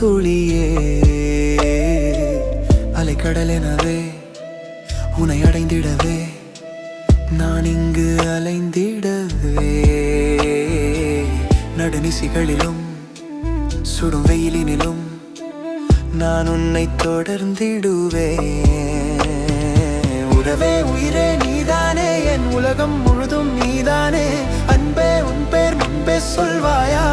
துளியே அலைக்கடலெனவே உன்னை அடைந்திடவே நான் இங்கு அலைந்திடவே நடுநிசிகளிலும் சுடும் வெயிலினிலும் நான் உன்னை தொடர்ந்திடுவேன் உறவே உயிரே நீதானே என் உலகம் முழுதும் நீதானே அன்பே உன் பேர் முன்பே சொல்வாயா